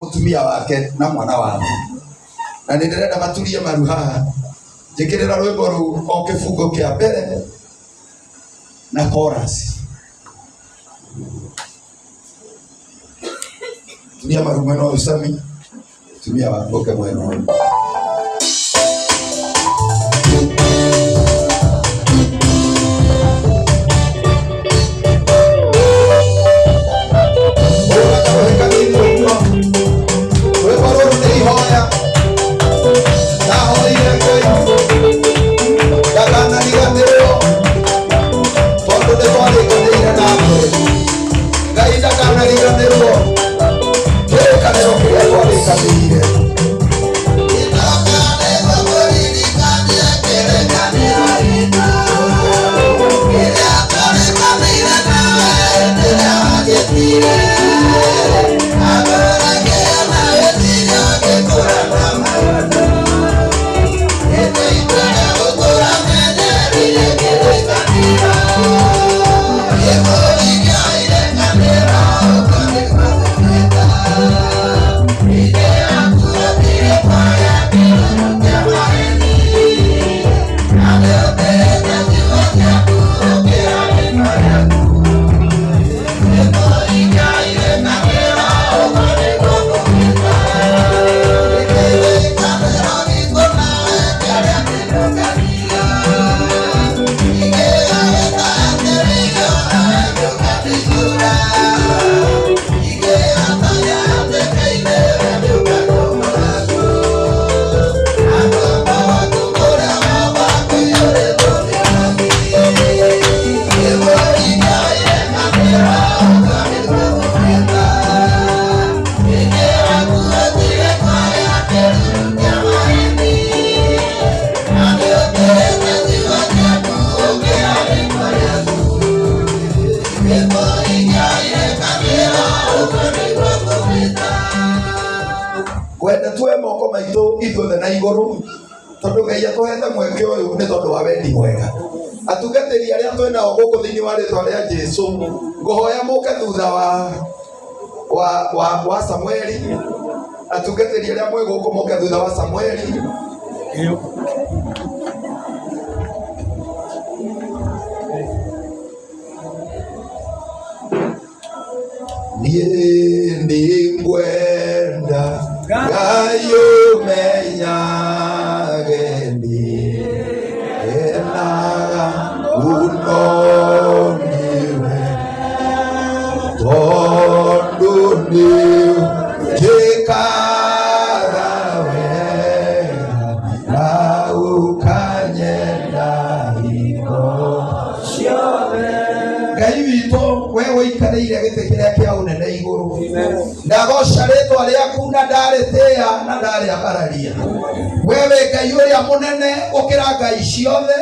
mutumia wake na mwana wake na ndirenda maturie maru haha njikirira rwimbo ru o kifungo kia mbere na chorus tulia maru mwena usami tumia wakoke mwena kwenda tuwe moko maitu ithuothe na iguru tondu Ngai atuhete mweke uyu ni tondu wa wendi mwega atungatiri aria twinao guku thiini wa ritwa ria Jesu nguhoya muke thutha wa Samueli atungatiri aria mwe guku muke thutha wa Samueli ndi ngwenda Gayo menyagendi enaga unoniwe tonduni jekarawe na ukanyenda ino Ngai witũ wewe ikareire gĩtĩ kĩrĩa kĩa ũnene igũrũ ndagoca rĩtwa rĩaku na ndarĩtĩa na ndarĩagararia wewe Ngai ũrĩa mũnene gũkĩra ngai ciothe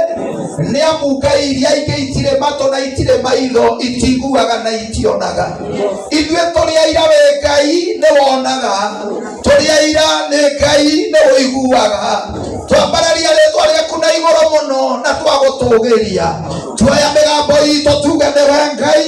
nĩ amu ngai iria ingĩ itirĩ matũ na itirĩ maitho itiguaga na itionaga ithuĩ tũrĩ aira we Ngai nĩ wonaga tũrĩ aira nĩ Ngai nĩ ũiguaga twambararia rĩtwa rĩaku na igũrũ mũno na twagũtũgĩria tuoya mĩgambo itũ tuge nĩ we Ngai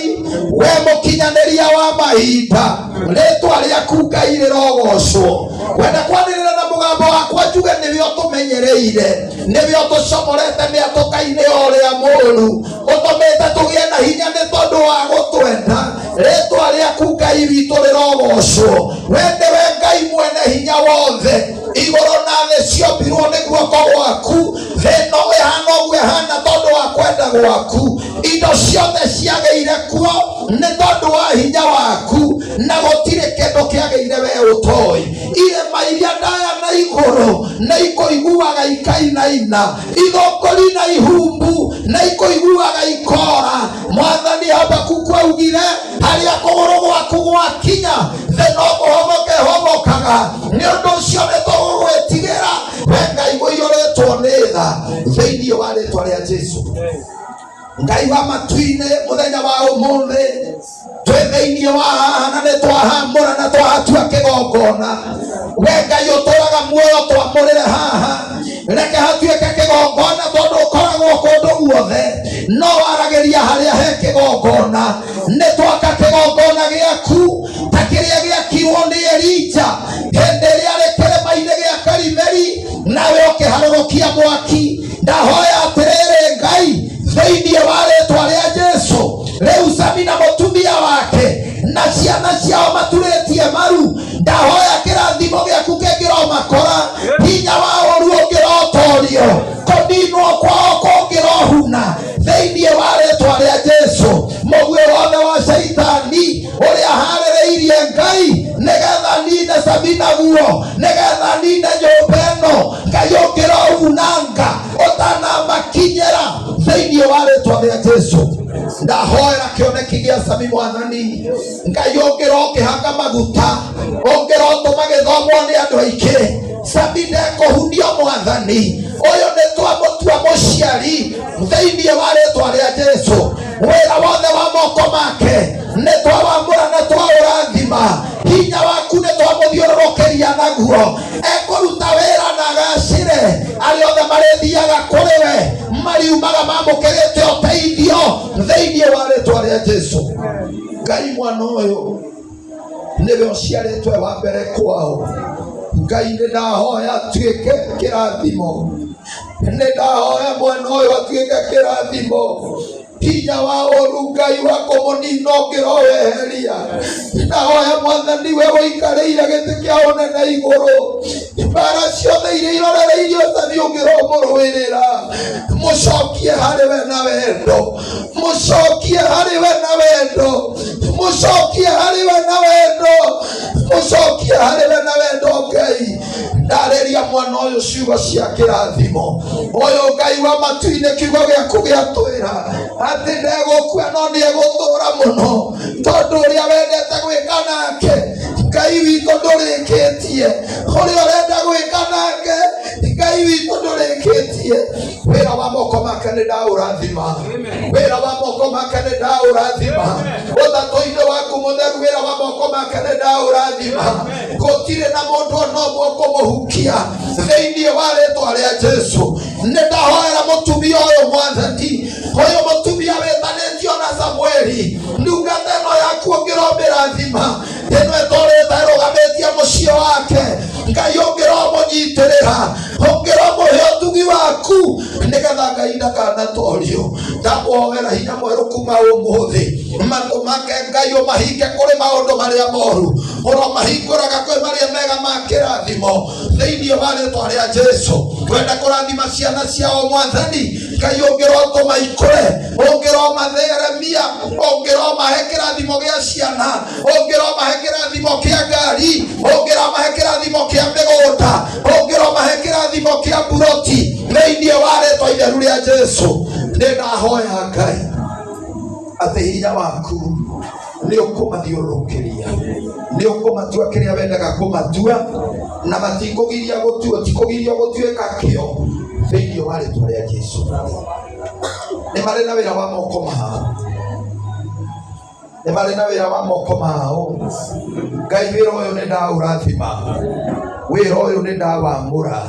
we mũkinyanĩria wa mahinda rĩtwa rĩaku Ngai rĩrogocwo wenda kwanĩrĩra na mũgambo wakwa njuge nĩwe ũtũmenyereire nĩwe ũtũcomorete mĩatũka-inĩ ũrĩa mũũru ũtũmĩte tũgĩe na hinya nĩ tondũ wa gũtwenda rĩtwa rĩaku Ngai witũ rĩrogocwo we nĩwe Ngai mwene hinya wothe igũrũ na thĩ ciombirwo nĩ guoko gwaku thĩ no ĩhana ũguo ĩhana tondũ wa kwenda gwaku indo ciothe ciagĩire kuo nĩ tondũ wa hinya waku na gũtirĩ kĩndũ kĩagĩire we ũtoĩ irĩma iria ndaya na igũrũ na ikũiguaga ikainaina ithũngũri na ihumbu na ikũiguaga ikora Mwathani Habakuku augire harĩa kũgũrũ gwaku gwakinya thĩ no kũhomoke homokaga nĩ ũndũ ũcio nĩ tũgũgwĩtigĩra we Ngai mũiyũrĩtwo nĩ tha thĩinĩ wa rĩtwa rĩa Jesu Ngai wa matu-inĩ mũthenya wa ũmũthĩ twĩ thĩinĩ wa haha na nĩ twahamũra na twahatua kĩgongona we Ngai ũtũraga muoyo twamũrĩre haha reke hatuĩke kĩgongona tondũ ũkoragwo kũndũ guothe no waragĩria harĩa he kĩgongona nĩ twaka kĩgongona gĩaku ta kĩrĩa gĩakirwo nĩ Elija gũcokia mwaki ndahoya atĩrĩrĩ Ngai thĩinĩ wa rĩĩtwa rĩa Jesũ rĩu Sami na mũtumia wake na ciana ciao maturĩtie maru ndahoya kĩrathimo gĩaku kĩngĩromakora hinya wa ũru ũngĩrotorio kũninwo kwao kũngĩrohuna thĩinĩ wa rĩĩtwa rĩa Jesũ mũguĩ wothe wa Shaitani ũrĩa harĩrĩirie Ngai nĩgetha nine Sami naguo nĩgetha nine nyũmba ĩno Ngai ũngĩrohunanga ũtanamakinyĩra thĩinĩ wa rĩĩtwa rĩa Jesũ ndahoera kĩoneki gĩa Sami Mwathani Ngai ũngĩrokĩhanga maguta ũngĩrotũma gĩthomwo nĩ andũ aingĩ Sami ndekũhunio Mwathani ũyũ nĩ twamũtua mũciari thĩinĩ wa rĩĩtwa rĩa Jesũ wĩra wothe wa moko make nĩ twawamũra na twaũrathima hinya waku nĩ twamũthiũrũrũkĩria naguo ekũruta wĩra na agacĩre arĩa othe marĩthiaga kũrĩ we mariumaga mamũkĩrĩte ũteithio thĩinĩ wa rĩĩtwa rĩa Jesũ Ngai mwana ũyũ nĩwe ũciarĩtwe wa mbere kwao Ngai nĩ ndahoya atuĩke kĩrathimo nĩ ndahoya mwana ũyũ atuĩke kĩrathimo hinya wa ũru Ngai wa kũmũnina ũngĩroweheria ndahoya Mwathani we ũikarĩire gĩtĩ kĩa ũnene igũrũ mbara ciothe iria irorereirio Sami ũngĩromũrũĩrĩra mũcokie harĩ we na wendo mũcokie harĩ we na wendo mũcokie harĩ we na wendo mũcokie harĩ we na wendo Ngai ndarĩria mwana ũyũ ciugo cia kĩrathimo ũyũ Ngai wa matu-inĩ kiugo gĩaku gĩatwĩra atĩ ndegũkua no nĩegũtũũra mũno tondũ ũrĩa wendete gwĩka nake Ngai witũ ndũrĩkĩtie ũrĩa ũrenda gwĩka nake Ngai witũ ndũrĩkĩtie wĩra wa moko make nĩ ndaũrathima wĩra wa moko make nĩ ndaũrathima ũthatũ-inĩ waku mũtheru wĩra wa moko make nĩ ndaũrathima gũtirĩ na mũndũ ona ũmwe kũmũhukia thĩinĩ wa rĩĩtwa rĩa Jesũ nĩ ndahoera mũtumia ũyũ Mwathani ũyũ mũtumia wĩtanĩtio na Samueli ndungata ĩno yaku ũngĩromĩrathima ĩno ĩtũrĩte ĩrũgamĩtie mũciĩ wake Ngai ũngĩromũnyitĩrĩra ũngĩromũhe ũtugi waku nĩgetha Ngai ndakanatorio ndamuoera hinya mwerũ kuma ũmũthĩ matũ make Ngai ũmahinge kũrĩ maũndũ marĩa moru ũromahingũraga kwĩ marĩa mega ma kĩrathimo thĩinĩ wa rĩĩtwa rĩa Jesũ wenda kũrathima ciana ciao Mwathani Ngai ũngĩrotũma ikũre ũngĩromatheremia ũngĩromahe kĩrathimo gĩa ciana ũngĩromahe kĩrathimo kĩa ngari ũngĩromahe kĩrathimo kĩa mĩgũnda ũngĩromahe kĩrathimo kĩa mburoti thĩinĩ wa rĩĩtwa itheru rĩa Jesũ nĩ ndahoya Ngai atĩ hinya waku nĩ ũkũmathiũrũrũkĩria nĩ ũkũmatua kĩrĩa wendaga kũmatua na matikũgiria gũtua tikũgiria gũtuĩka kĩo thĩinĩ wa rĩĩtwa rĩa Jesũ nĩ marĩ na wĩra wa moko mao nĩ marĩ na wĩra wa moko mao Ngai wĩra ũyũ nĩ ndaũrathima wĩra ũyũ nĩ ndawamũra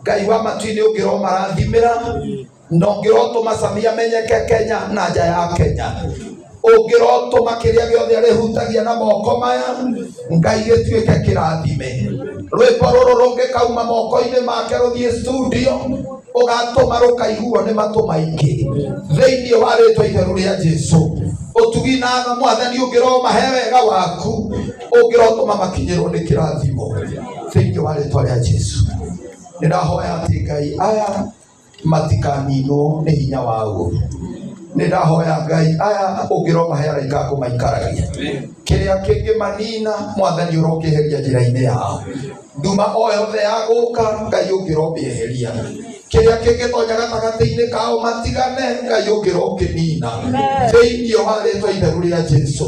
Ngai wa matu-inĩ ũngĩromarathimĩra na ũngĩrotũma Sami amenyeke Kenya na nja ya Kenya ũngĩrotũma kĩrĩa gĩothe arĩhutagia na moko maya Ngai gĩtuĩke kĩrathime rwĩmbo rũrũ rũngĩkauma moko-inĩ make rũthiĩ studio ũgatũma rũkaiguo nĩ matũ maingĩ thĩinĩ wa rĩĩtwa itheru rĩa Jesũ ũtugi na Mwathani ũngĩromahe wega waku ũngĩrotũma makinyĩrwo nĩ kĩrathimo thĩinĩ wa rĩĩtwa rĩa Jesũ nĩ ndahoya atĩ Ngai aya matikaninwo nĩ hinya wa ũru nĩ ndahoya Ngai aya ũngĩromahe araika kũmaikaragia kĩrĩa kĩngĩmanina Mwathani ũrokĩeheria njĩra-inĩ yao nduma o yothe ya gũka Ngai ũngĩromĩeheria kĩrĩa kĩngĩtonya gatagatĩ-inĩ kao matigane Ngai ũngĩrokĩnina thĩinĩ wa rĩĩtwa itheru rĩa Jesũ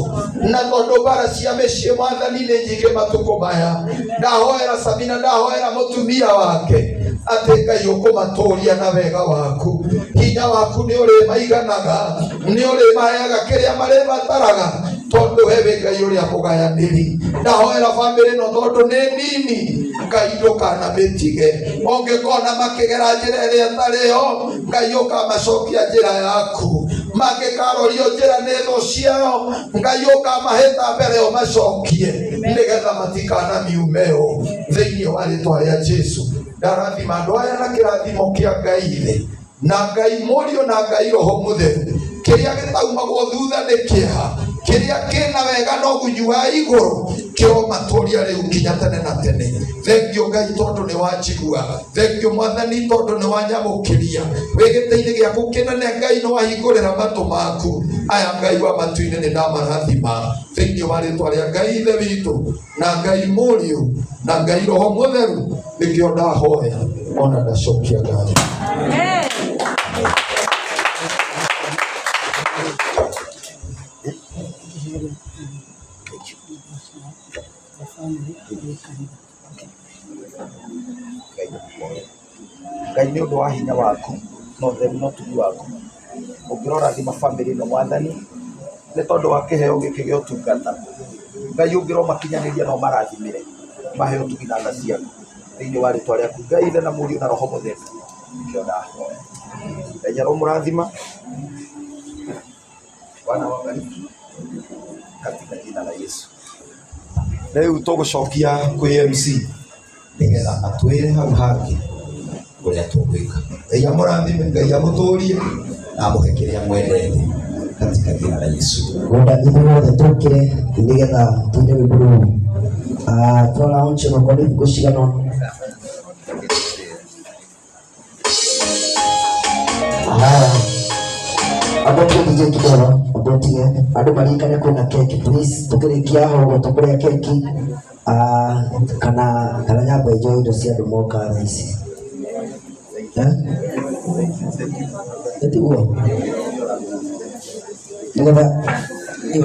na tondũ mbara cia mĩciĩ Mwathani nĩ nyingĩ matukũ maya ndahoera Sami na ndahoera mũtumia wake atĩ Ngai ũkũmatũũria na wega waku hinya waku nĩ ũrĩmaiganaga nĩ ũrĩmaheaga kĩrĩa marĩbataraga tondũ we wĩ Ngai ũrĩa mũgayanĩri ndahoera bamĩrĩ ĩno tondũ nĩ nini Ngai ndũkanamĩtige ũngĩkona makĩgera njĩra ĩrĩa ĩtarĩho Ngai ũkamacokia njĩra yaku mangĩkarorio njĩra nĩ thũ ciao Ngai ũkamahĩta mbere ũmacokie nigetha matikana miumeo thĩinĩ wa rĩtwa rĩa Jesu. Ndarathima andũ aya na kĩrathimo kĩa Ngai Ithe na Ngai Mũriũ na Ngai Roho Mũtheru. Kĩrĩa gĩtaumagwo thutha nĩ kĩeha, kĩrĩa kĩna wega no ũgunyu wa igũrũ kĩromatũria rĩu nginya tene na tene. Thengio Ngai tondũ nĩ wanjigua, thengio Mwathani tondũ nĩ wanyamũkĩria. Wĩ gĩtĩ-inĩ gĩaku kĩnene Ngai no wahingũrĩra matũ maku. Aya Ngai wa matu-inĩ nĩ ndamarathima thĩinĩ wa rĩtwa rĩa Ngai Ithe witũ na Ngai Mũriũ na Ngai Roho Mũtheru. Nĩkĩo ndahoya ona ndacokia Ngai. Ngai nĩ ũndũ wa hinya waku na ũtheru na ũtugi waku ũngĩrorathima bamĩrĩ ĩno Mwathani nĩ tondũ wa kĩheo gĩkĩ gĩa ũtungata. Ngai ũngĩromakinyanĩria no marathimĩre mahe ũtugi na tha ciaku thĩinĩ wa rĩtwa rĩaku Ngai Ithe na Mũriũ na Roho Mũtheru. Nĩkĩo ndahoya Ngai aromũrathima Bwana wabariki katika jina la Yesu. Rĩu tũgũcokia kwĩ MC nĩgetha atwĩre hau hangĩ ũrĩa tũgwĩka. Ngai amũrathime, Ngai amũtũrie na amũhe kĩrĩa mwendete katika jina la Yesu. Ngoda ithuothe tũkĩre nĩgetha tuine rwĩmbo rũu. Tũrora onche makoni gũcigana. Abotie DJ kidogo, abotie. Andũ maririkane kwĩna keki please. Tũkĩrĩkia ho tũkũrĩa keki kana nyamba ijo indo cia andũ moka thaa ici. Eti guo. Nĩgetha